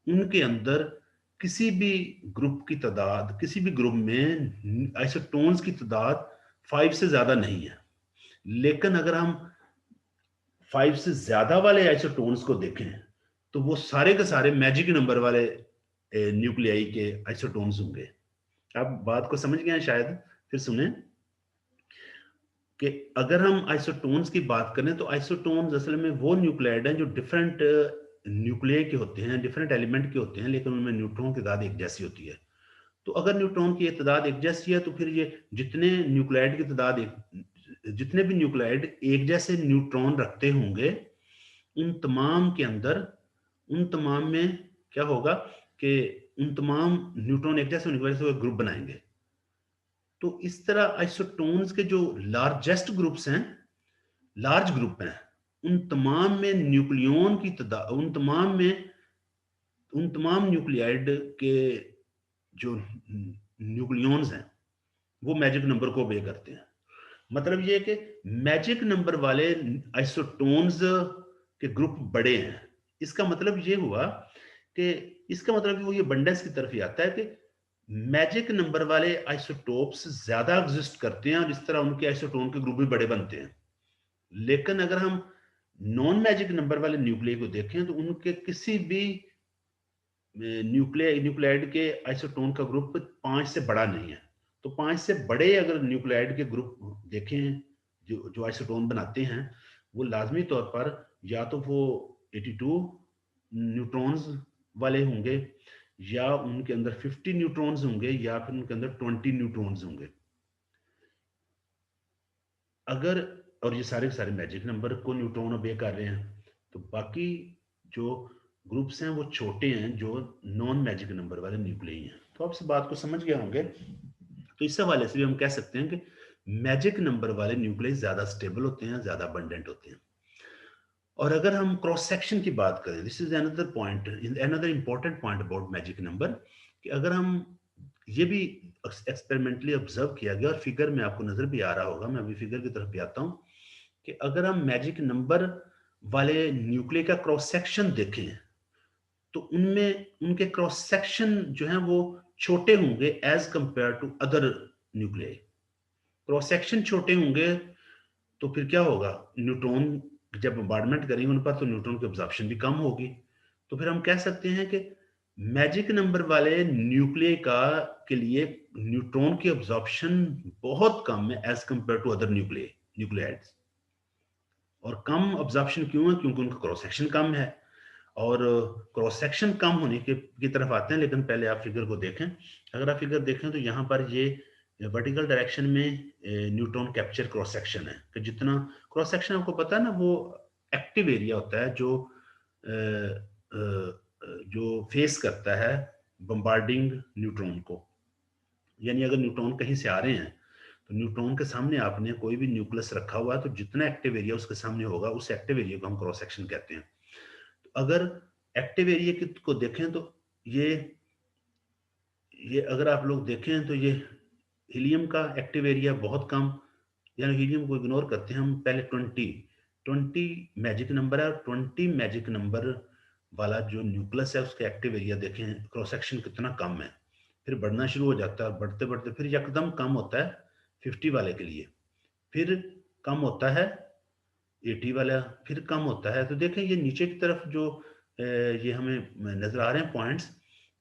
उनके अंदर किसी भी ग्रुप की तादाद, किसी भी ग्रुप में आइसोटोन्स की तादाद 5 से ज्यादा नहीं है। लेकिन अगर हम 5 से ज्यादा वाले आइसोटोन्स को देखें तो वो सारे के सारे मैजिक नंबर वाले न्यूक्लियाई के आइसोटोन्स होंगे। आप बात को समझ गए हैं शायद, फिर सुने कि अगर हम आइसोटोन्स की बात करें तो आइसोटोन्स असल में वो न्यूक्लियाइड हैं जो डिफरेंट न्यूक्लियाई के होते हैं, डिफरेंट एलिमेंट के होते हैं, लेकिन उनमें न्यूट्रॉन की तादाद एक जैसी होती है। तो अगर न्यूट्रॉन की तादाद एक जैसी है तो फिर ये जितने न्यूक्लियाइड की तादाद एक जितने भी न्यूक्लियाइड एक जैसे न्यूट्रॉन रखते होंगे, उन तमाम के अंदर, उन तमाम में क्या होगा कि उन तमाम न्यूट्रॉन एक जैसे होने की वजह से वो ग्रुप बनाएंगे। तो इस तरह आइसोटोन्स के जो लार्जेस्ट ग्रुप्स हैं, लार्ज ग्रुप हैं, उन तमाम में न्यूक्लियन की तादाद, उन तमाम न्यूक्लियाइड के जो न्यूक्लियंस हैं वो मैजिक नंबर को ओबे करते हैं। मतलब ये है कि मैजिक नंबर वाले आइसोटोन्स के ग्रुप बड़े हैं। इसका मतलब ये हुआ कि इसका मतलब वो ये बंडेंस की तरफ ही आता है कि मैजिक नंबर वाले आइसोटोप्स ज्यादा एग्जिस्ट करते हैं और इस तरह उनके आइसोटोन के ग्रुप भी बड़े बनते हैं। लेकिन अगर हम नॉन मैजिक नंबर वाले न्यूक्लियाई को देखें तो उनके किसी भी न्यूक्लियाइड के आइसोटोन का ग्रुप 5 से बड़ा नहीं है। तो 5 से बड़े अगर न्यूक्लियाइड के ग्रुप देखें जो जो आइसोटोन बनाते हैं, वो लाजमी तौर पर या तो वो 82 न्यूट्रॉन्स वाले होंगे, या उनके अंदर 50 न्यूट्रॉन्स होंगे, या फिर उनके अंदर 20 न्यूट्रॉन्स होंगे। अगर और ये सारे के सारे मैजिक नंबर को न्यूट्रॉन ओबे कर रहे हैं, तो बाकी जो ग्रुप्स हैं वो छोटे हैं जो नॉन मैजिक नंबर वाले न्यूक्लियाई हैं। तो आप इस बात को समझ गए होंगे। तो इस हवाले से भी हम कह सकते हैं कि मैजिक नंबर वाले न्यूक्लियाई ज्यादा स्टेबल होते हैं, ज्यादा अबंडेंट होते हैं। और अगर हम क्रॉस सेक्शन की बात करें, this is another point, another important point about magic number, कि अगर हम ये भी एक्सपेरिमेंटली ऑब्जर्व किया गया और फिगर में आपको नजर भी आ रहा होगा, मैं अभी फिगर की तरफ भी आता हूं, कि अगर हम मैजिक नंबर वाले न्यूक्लियाई का क्रॉस सेक्शन देखें तो उनमें उनके क्रॉस सेक्शन जो है वो छोटे होंगे as compared to other nuclei. Cross section छोटे होंगे तो फिर क्या होगा, न्यूट्रॉन जब बम्बार्डमेंट करेंगे उन पर तो न्यूट्रॉन की ऑब्जॉर्प्शन भी कम होगी। तो फिर हम कह सकते हैं कि मैजिक नंबर वाले न्यूक्लियाई का के लिए न्यूट्रॉन की ऑब्जॉर्प्शन बहुत कम है as compared to other nuclides. और कम ऑब्जॉर्प्शन क्यों है? क्योंकि उनका क्रॉस सेक्शन कम है। और क्रॉस सेक्शन कम होने की तरफ आते हैं, लेकिन पहले आप फिगर को देखें। अगर आप फिगर देखें तो यहाँ पर ये वर्टिकल डायरेक्शन में न्यूट्रॉन कैप्चर क्रॉस सेक्शन है, कि जितना क्रॉस सेक्शन आपको पता है ना, वो एक्टिव एरिया होता है अ, अ, जो फेस करता है बम्बार्डिंग न्यूट्रॉन को। यानी अगर न्यूट्रॉन कहीं से आ रहे हैं तो न्यूट्रॉन के सामने आपने कोई भी न्यूक्लियस रखा हुआ है, तो जितना एक्टिव एरिया उसके सामने होगा उस एक्टिव एरिया को हम क्रॉस सेक्शन कहते हैं। अगर एक्टिव एरिया को देखें तो ये अगर आप लोग देखें तो ये हीलियम का एक्टिव एरिया बहुत कम, यानी हीलियम को इग्नोर करते हैं हम, पहले 20 मैजिक नंबर है, और 20 मैजिक नंबर वाला जो न्यूक्लियस है उसका एक्टिव एरिया देखें, क्रॉस सेक्शन कितना कम है, फिर बढ़ना शुरू हो जाता है, बढ़ते बढ़ते फिर एकदम कम होता है 50 वाले के लिए, फिर कम होता है 80 वाला, फिर कम होता है। तो देखें ये नीचे की तरफ जो ये हमें नजर आ रहे हैं पॉइंट्स,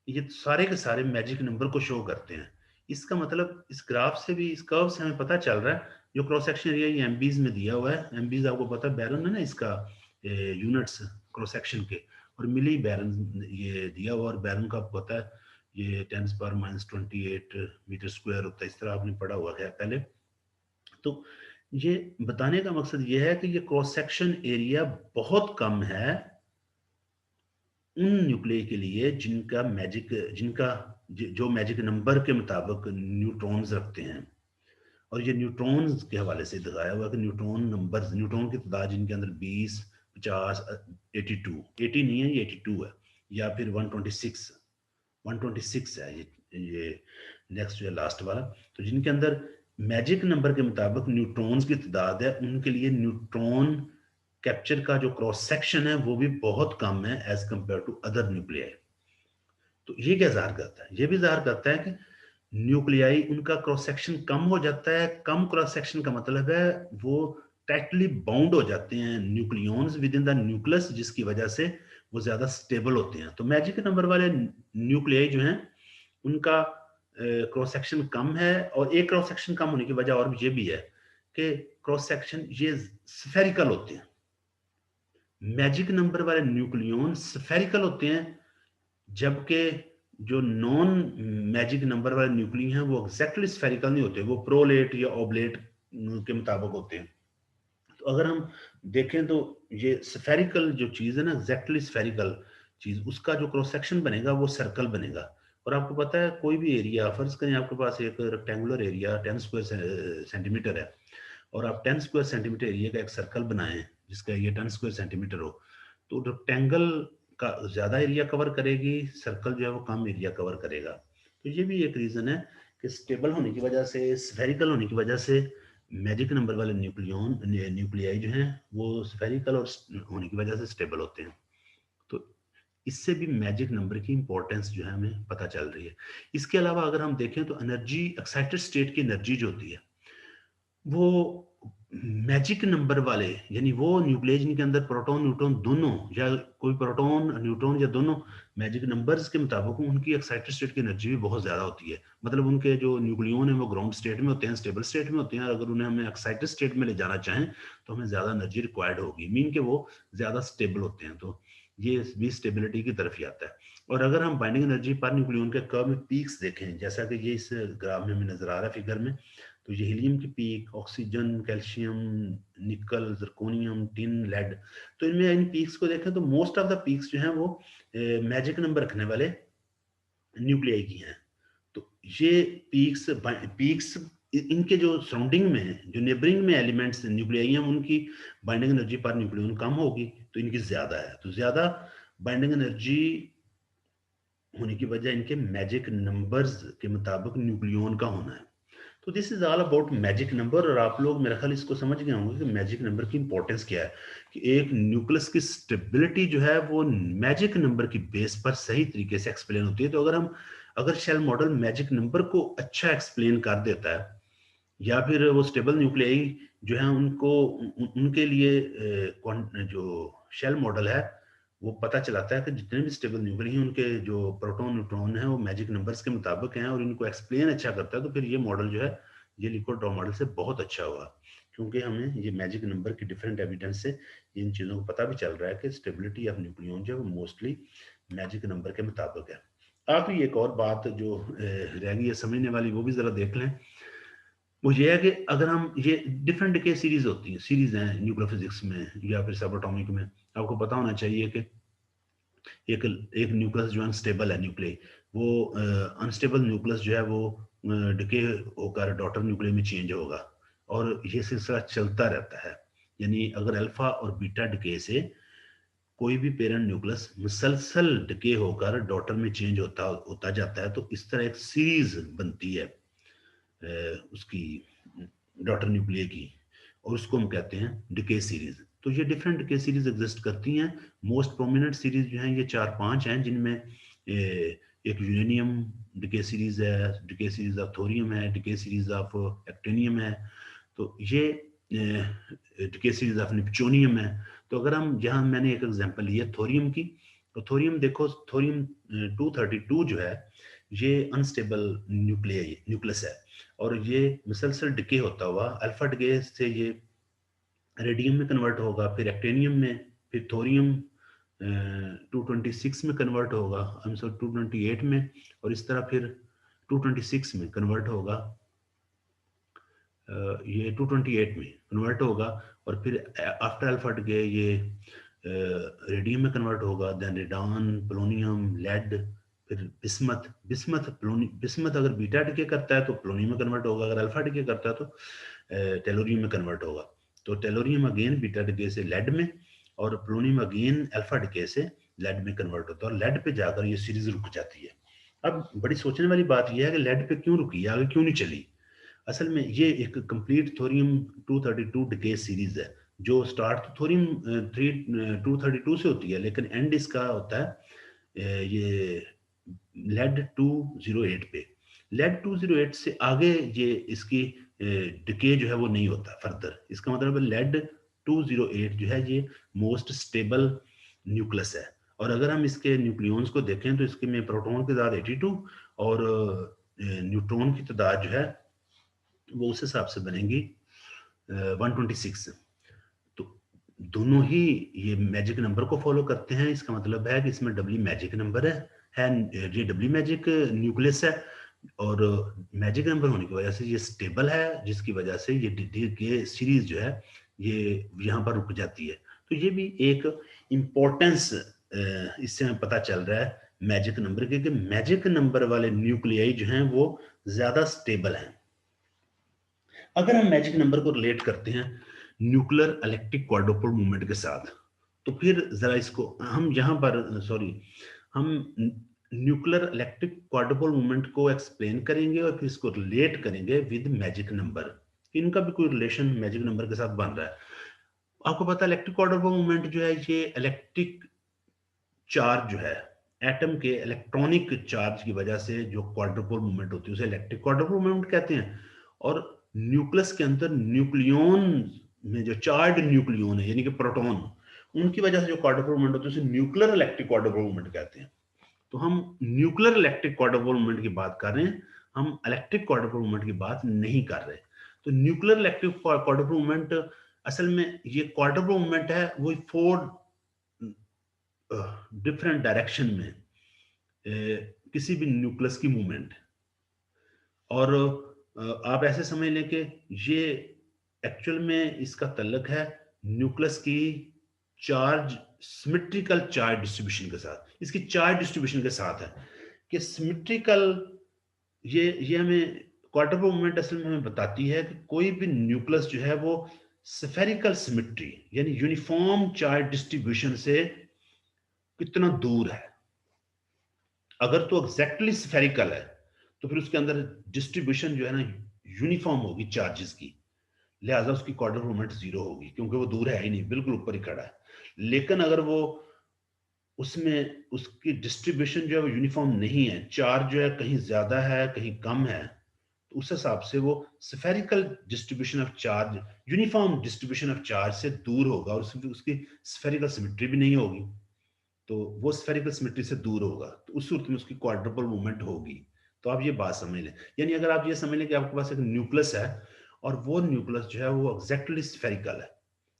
ये सारे के सारे मैजिक नंबर को शो करते हैं। इसका मतलब इस ग्राफ से भी, इस कर्व से हमें पता चल रहा है, जो क्रॉस सेक्शन एरिया ये एमबीज में दिया हुआ है, एमबीज आपको पता है बैरन है ना इसका, यूनिट्स क्रॉस सेक्शन के, और मिली बैरन ये दिया हुआ, और बैरन का आपको पता है ये 10⁻28 मीटर स्क्वायर होता है, इस तरह आपने पढ़ा हुआ है पहले। तो ये बताने का मकसद ये है कि ये क्रॉस सेक्शन एरिया बहुत कम है उन न्यूक्लियई के लिए जिनका जो मैजिक नंबर के मुताबिक न्यूट्रॉन्स रखते हैं। और ये न्यूट्रॉन्स के हवाले से दिखाया हुआ कि न्यूट्रॉन की तादाद जिनके अंदर 20, 50, 82, 80 नहीं है, ये 82 है, या फिर 126 है, ये नेक्स्ट जो है लास्ट वाला। तो जिनके अंदर मैजिक नंबर के मुताबिक न्यूट्रॉन्स की तादाद है, उनके लिए न्यूट्रॉन कैप्चर का जो क्रॉस सेक्शन है वो भी बहुत कम है as compared to other nuclei. तो ये क्या जाहिर करता है? ये भी जाहिर करता है कि न्यूक्लियाई उनका क्रॉस सेक्शन कम हो जाता है। कम क्रॉस सेक्शन का मतलब है वो टाइटली बाउंड हो जाते हैं nucleons with in the nucleus, जिसकी वजह से वो ज्यादा स्टेबल होते हैं। तो मैजिक नंबर वाले न्यूक्लियाई जो हैं उनका क्रॉस सेक्शन कम है, और एक क्रॉस सेक्शन कम होने की वजह और ये भी है कि क्रॉस सेक्शन ये स्फेरिकल होते हैं। मैजिक नंबर वाले न्यूक्लियॉन स्फेरिकल होते हैं, जबकि जो नॉन मैजिक नंबर वाले न्यूक्लियन हैं वो एग्जैक्टली स्फेरिकल नहीं होते, वो प्रोलेट या ओबलेट के मुताबिक होते हैं। तो अगर हम देखें तो ये स्फेरिकल जो चीज़ है ना, एग्जैक्टली स्फेरिकल चीज़, उसका जो क्रॉस सेक्शन बनेगा वो सर्कल बनेगा। और आपको पता है कोई भी एरिया, फर्ज करें आपके पास एक रेक्टेंगुलर एरिया 10 स्क्वायर सेंटीमीटर है, और आप 10 स्क्वायर सेंटीमीटर एरिया का एक सर्कल बनाएं जिसका एरिया 10 स्क्वायर सेंटीमीटर हो, तो रेक्टेंगल का ज्यादा एरिया कवर करेगी, सर्कल जो है वो कम एरिया कवर करेगा। तो ये भी एक रीजन है कि स्टेबल होने की वजह से, स्फेरिकल होने की वजह से मैजिक नंबर वाले न्यूक्लियाई जो हैं वो स्फेरिकल और होने की वजह से स्टेबल होते हैं। तो इससे भी मैजिक नंबर की इंपॉर्टेंस जो है हमें पता चल रही है। इसके अलावा अगर हम देखें तो एनर्जी, एक्साइटेड स्टेट की एनर्जी जो होती है वो मैजिक नंबर वाले, यानी वो न्यूक्लियस जिनके अंदर प्रोटॉन न्यूट्रॉन दोनों, या कोई प्रोटॉन न्यूट्रॉन या दोनों मैजिक नंबर्स के मुताबिक, उनकी एक्साइटेड स्टेट की एनर्जी भी बहुत ज्यादा होती है। मतलब उनके जो न्यूक्लियन है वो ग्राउंड स्टेट में होते हैं, स्टेबल स्टेट में होते हैं। अगर उन्हें हमें एक्साइटेड स्टेट में ले जाना चाहें तो हमें ज्यादा एनर्जी रिक्वायर्ड होगी, मीन के वो ज्यादा स्टेबल होते हैं। तो ये भी स्टेबिलिटी की तरफ ही आता है। और अगर हम बाइंडिंग एनर्जी पर न्यूक्लियन के कर्व में पीक्स देखें, जैसा कि ये इस ग्राफ में हमें नजर आ रहा है फिगर में, तो ये हीलियम की पीक, ऑक्सीजन, कैल्शियम, निकल, जर्कोनियम, टिन, लेड, तो इनमें इन पीक्स को देखें तो मोस्ट ऑफ द पीक्स जो हैं वो मैजिक नंबर रखने वाले न्यूक्लियाई की हैं। तो ये पीक्स इनके जो सराउंडिंग में है, जो नेबरिंग में एलिमेंट्स न्यूक्लियाई हैं, उनकी बाइंडिंग एनर्जी पर न्यूक्लियन कम होगी, तो इनकी ज्यादा है। तो ज्यादा बाइंडिंग एनर्जी होने की वजह इनके मैजिक नंबर्स के मुताबिक न्यूक्लियन का होना है। तो this is all about magic number. और आप लोग मेरा ख्याल इसको समझ गए होंगे कि मैजिक नंबर की इंपॉर्टेंस क्या है, कि एक न्यूक्लियस की स्टेबिलिटी जो है वो मैजिक नंबर की बेस पर सही तरीके से एक्सप्लेन होती है। तो अगर शेल मॉडल मैजिक नंबर को अच्छा एक्सप्लेन कर देता है, या फिर वो स्टेबल न्यूक्लियाई जो है उनको उनके लिए जो शेल मॉडल है वो पता चलाता है कि जितने भी स्टेबल न्यूक्लियाई हैं उनके जो प्रोटॉन न्यूट्रॉन है वो मैजिक नंबर्स के मुताबिक हैं, और इनको एक्सप्लेन अच्छा करता है। तो फिर ये मॉडल जो है, ये लिक्विड ड्रॉ मॉडल से बहुत अच्छा हुआ, क्योंकि हमें ये मैजिक नंबर की डिफरेंट एविडेंस से इन चीज़ों को पता भी चल रहा है कि स्टेबिलिटी ऑफ न्यूक्लियन जो है वो मोस्टली मैजिक नंबर के मुताबिक है। आखिरी एक और बात जो रह गई है समझने वाली, वो भी ज़रा देख लें। वो ये है कि अगर हम ये डिफरेंट डिके सीरीज होती हैं, सीरीज हैं न्यूक्लियर फिजिक्स में या फिर सबएटॉमिक में, आपको पता होना चाहिए कि एक एक न्यूक्लियस जो अनस्टेबल है न्यूक्लियस, वो अनस्टेबल न्यूक्लियस जो है वो डिके होकर डॉटर न्यूक्लियस में चेंज होगा, और ये सिलसिला चलता रहता है। यानी अगर अल्फा और बीटा डिके से कोई भी पेरेंट न्यूक्लियस मुसलसल डिके होकर डॉटर में चेंज होता होता जाता है, तो इस तरह एक सीरीज बनती है उसकी डॉटर न्यूक्लिया की, और उसको हम कहते हैं डिके सीरीज। तो ये डिफरेंट डिके सीरीज एग्जिस्ट करती हैं। मोस्ट प्रोमिनेंट सीरीज जो हैं ये 4-5 हैं, जिनमें एक यूरेनियम डिके सीरीज है, डिके सीरीज ऑफ थोरियम है, डिके सीरीज ऑफ एक्टिनियम है। तो ये डिके सीरीज ऑफ निप्चोनियम है। तो अगर हम यहाँ मैंने एक एग्जांपल लिया थोरियम की, तो थोरियम देखो, थोरियम 232 जो है ये अनस्टेबल न्यूक्लियस है, और ये मुसलसल डिके होता हुआ अल्फा डिके से ये रेडियम में कन्वर्ट होगा, फिर एक्टेनियम में, फिर थोरियम 226 में कन्वर्ट होगा, हम सॉरी 228 में, और इस तरह फिर 226 में कन्वर्ट होगा, ये 228 में कन्वर्ट होगा, और फिर आफ्टर अल्फा डिके ये रेडियम में कन्वर्ट होगा, देन रेडॉन, पोलोनियम, लेड, फिर बिस्मथ। बिस्मथ अगर बीटा डिके करता है तो पोलोनियम में कन्वर्ट होगा, अगर अल्फा डिके करता है तो टेलोरियम में कन्वर्ट होगा। तो टेलोरियम अगेन बीटा डिके से लेड में, और पोलोनियम अगेन अल्फा डिके से लेड में कन्वर्ट होता है, और लेड पे जाकर ये सीरीज रुक जाती है। अब बड़ी सोचने वाली बात यह है कि लेड पे क्यों रुकी, आगे क्यों नहीं चली। असल में ये एक कंप्लीट थोरियम 232 डिके सीरीज है, जो स्टार्ट तो थोरियम 232 से होती है, लेकिन एंड इसका होता है ये लेड 208 पे। लेड 208 से आगे ये इसकी डिके जो है वो नहीं होता फर्दर। इसका मतलब है लेड 208 जो है ये मोस्ट स्टेबल न्यूक्लियस है। और अगर हम इसके न्यूक्लियॉन्स को देखें तो इसके में प्रोटॉन की तादाद 82 और न्यूट्रॉन की तादाद जो है वो उस हिसाब से बनेगी 126। तो दोनों ही ये मैजिक नंबर को फॉलो करते हैं। इसका मतलब है कि इसमें डब्ल्यू मैजिक नंबर है ये डब्ल्यू मैजिक न्यूक्लियस है, और मैजिक नंबर होने की वजह से ये स्टेबल है, जिसकी वजह से ये सीरीज जो है ये यहाँ पर रुक जाती है। तो ये भी एक इम्पोर्टेंस इससे हमें पता चल रहा है मैजिक नंबर के, कि मैजिक नंबर वाले न्यूक्लियाई जो हैं वो ज्यादा स्टेबल हैं। अगर हम मैजिक नंबर को रिलेट करते हैं न्यूक्लियर इलेक्ट्रिक क्वाड्रुपल मूवमेंट के साथ, तो फिर जरा इसको हम यहाँ पर हम न्यूक्लियर इलेक्ट्रिक क्वाड्रुपल मूवमेंट को एक्सप्लेन करेंगे, और फिर इसको रिलेट करेंगे विद मैजिक नंबर। इनका भी कोई रिलेशन मैजिक नंबर के साथ बन रहा है। आपको पता है इलेक्ट्रिक क्वाड्रुपल मूवमेंट जो है ये इलेक्ट्रिक चार्ज जो है, एटम के इलेक्ट्रॉनिक चार्ज की वजह से जो क्वाड्रुपल मूवमेंट होती है उसे इलेक्ट्रिक क्वाड्रुपल मूवमेंट कहते हैं। और न्यूक्लियस के अंदर न्यूक्लियन में जो चार्ड न्यूक्लियन है यानी कि प्रोटॉन, उनकी वजह से जो क्वाड्रुपल मूवमेंट होती है उसे न्यूक्लियर इलेक्ट्रिक क्वाड्रुपल मूवमेंट कहते हैं। तो हम न्यूक्लियर इलेक्ट्रिक क्वाड्रुपल मूवमेंट की बात कर रहे हैं, हम इलेक्ट्रिक क्वाड्रुपल मूवमेंट की बात नहीं कर रहे। तो न्यूक्लियर इलेक्ट्रिक क्वाड्रुपल मूवमेंट असल में ये क्वाड्रुपल मूवमेंट है, वो 4 डिफरेंट डायरेक्शन में किसी भी न्यूक्लियस की मूवमेंट। और आप ऐसे समझ लें कि ये एक्चुअल में इसका तल्लक है न्यूक्लियस की चार्ज सिमेट्रिकल चार्ज डिस्ट्रीब्यूशन के साथ, इसकी चार्ज डिस्ट्रीब्यूशन के साथ है कि सिमेट्रिकल। ये हमें क्वाड्रुपल मूवमेंट असल में हमें बताती है कि कोई भी न्यूक्लियस जो है वो स्फेरिकल सिमेट्री यानी यूनिफॉर्म चार्ज डिस्ट्रीब्यूशन से कितना दूर है। अगर तो एग्जैक्टली स्फेरिकल है तो फिर उसके अंदर डिस्ट्रीब्यूशन जो है ना यूनिफॉर्म होगी चार्जेस की, लिहाजा उसकी क्वाड्रुपल मूवमेंट 0 होगी, क्योंकि वो दूर है ही नहीं, बिल्कुल ऊपर ही खड़ा है। लेकिन अगर वो उसमें उसकी डिस्ट्रीब्यूशन जो है वो यूनिफॉर्म नहीं है, चार्ज जो है कहीं ज्यादा है कहीं कम है, तो उस हिसाब से वो spherical distribution of charge, uniform distribution of charge से दूर होगा, और उसकी स्फेरिकल सिमेट्री भी नहीं होगी। तो वो स्फेरिकल सिमेट्री से दूर होगा, तो उस सूरत में उसकी क्वाड्रुपल मूवमेंट होगी। तो आप ये बात समझ लें, यानी अगर आप ये समझ लें कि आपके पास एक न्यूक्लियस है और वो न्यूक्लियस जो है वो एग्जैक्टली स्फेरिकल है,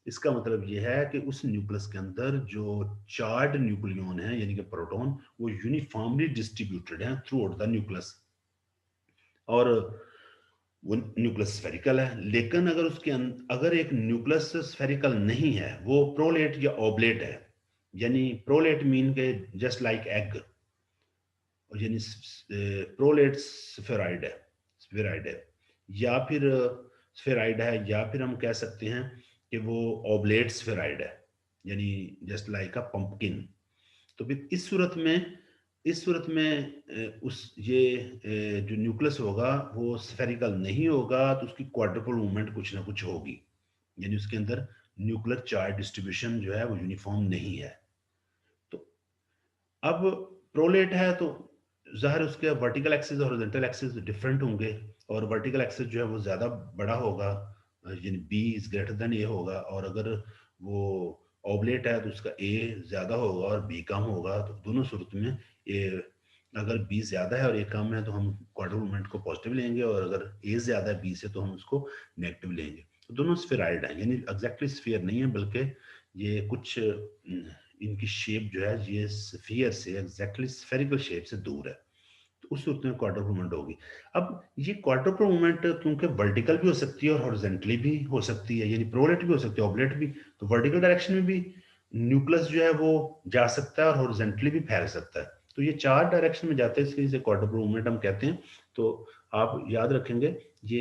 इसका मतलब ये है कि उस न्यूक्लियस के अंदर जो चार्ड न्यूक्लियन है यानी कि प्रोटॉन, वो यूनिफॉर्मली डिस्ट्रीब्यूटेड है थ्रू आउट द न्यूक्लियस, और वो न्यूक्लियस स्फेरिकल है। लेकिन अगर अगर एक न्यूक्लियस स्फेरिकल नहीं है, वो प्रोलेट या ओबलेट है, यानी प्रोलेट मीन के जस्ट लाइक एग, यानी प्रोलेट स्फेराइड है, या फिर स्फेराइड है, या फिर हम कह सकते हैं कि वो ओबलेट स्फेराइड है, यानी जस्ट लाइक अ पंपकिन। तो फिर इस सूरत में इस सूरत में जो न्यूक्लियस होगा वो स्फेरिकल नहीं होगा, तो उसकी क्वाड्रुपल मूवमेंट कुछ ना कुछ होगी, यानी उसके अंदर न्यूक्लियर चार्ज डिस्ट्रीब्यूशन जो है वो यूनिफॉर्म नहीं है। तो अब प्रोलेट है तो ज़ाहिर उसके वर्टिकल एक्सिस और हॉरिजॉन्टल एक्सिस डिफरेंट होंगे, और वर्टिकल एक्सिस जो है वो ज़्यादा बड़ा होगा, यानी बी इज ग्रेटर देन ए होगा, और अगर वो ऑबलेट है तो उसका ए ज़्यादा होगा और बी कम होगा। तो दोनों सूरत में ए, अगर बी ज़्यादा है और ए कम है तो हम क्वाड्रल मूवमेंट को पॉजिटिव लेंगे, और अगर ए ज़्यादा है बी से तो हम उसको नेगेटिव लेंगे। तो दोनों स्फेराइड हैं, यानी एग्जैक्टली स्फीयर नहीं है, बल्कि ये कुछ इनकी शेप जो है ये स्फीयर से एग्जैक्टली स्फेरिकल शेप से दूर है। तो उस सूरत में क्वाड्रल मूवमेंट होगी। अब ये क्वाड्रल मूवमेंट क्योंकि वर्टिकल भी हो सकती है और हॉरिजॉन्टली भी हो सकती है, यानी प्रोलेट भी हो सकती है, ऑबलेट भी। तो वर्टिकल डायरेक्शन में भी न्यूक्लियस जो है वो जा सकता है और हॉरिजॉन्टली भी फैल सकता है। तो ये चार डायरेक्शन में जाते हैं, इसलिए इसे क्वाड्रल मूवमेंट हम कहते हैं। तो आप याद रखेंगे ये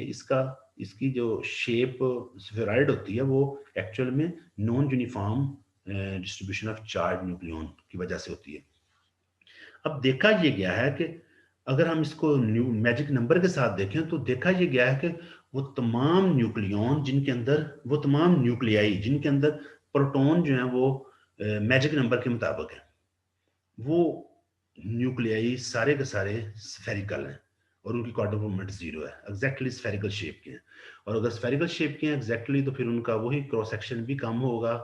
इसकी जो शेप स्फेरॉइड होती है वो एक्चुअल में non uniform distribution of charge nucleon की वजह से होती है। अब देखा ये गया है कि अगर हम इसको मैजिक नंबर के साथ देखें तो देखा ये गया है कि वो तमाम न्यूक्लियन जिनके अंदर वो तमाम न्यूक्लियाई जिनके अंदर प्रोटॉन जो है वो मैजिक नंबर के मुताबिक है, वो न्यूक्लियाई सारे के सारे स्फेरिकल हैं और उनकी क्वार्टर मूवमेंट जीरो है, एग्जैक्टली स्फेरिकल शेप के हैं। और अगर स्फेरिकल शेप के हैं एग्जैक्टली तो फिर उनका वही क्रॉस सेक्शन भी कम होगा,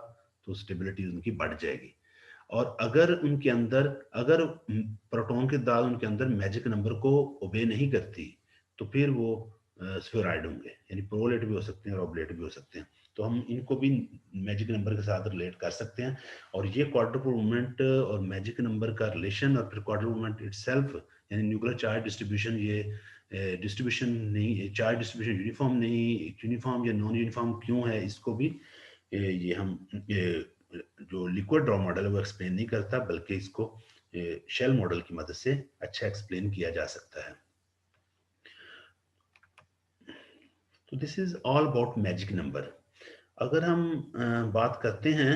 तो स्टेबिलिटी उनकी बढ़ जाएगी। और अगर प्रोटॉन की दाद उनके अंदर मैजिक नंबर को ओबे नहीं करती तो फिर वो स्फेरॉइड होंगे, यानी प्रोलेट भी हो सकते हैं और ऑबलेट भी हो सकते हैं। तो हम इनको भी मैजिक नंबर के साथ रिलेट कर सकते हैं। और ये क्वाड्रुपल मूवमेंट और मैजिक नंबर का रिलेशन और फिर क्वाड्रुपल मूवमेंट इटसेल्फ, यानी न्यूक्लियर चार्ज डिस्ट्रीब्यूशन, ये डिस्ट्रीब्यूशन नहीं, चार्ज डिस्ट्रीब्यूशन यूनिफॉर्म नहीं, यूनिफॉर्म या नॉन यूनिफॉर्म क्यों है, इसको भी ये हम जो लिक्विड ड्रॉ मॉडल है वो एक्सप्लेन नहीं करता, बल्कि इसको शेल मॉडल की मदद से अच्छा एक्सप्लेन किया जा सकता है। तो this is all about magic number. अगर हम बात करते हैं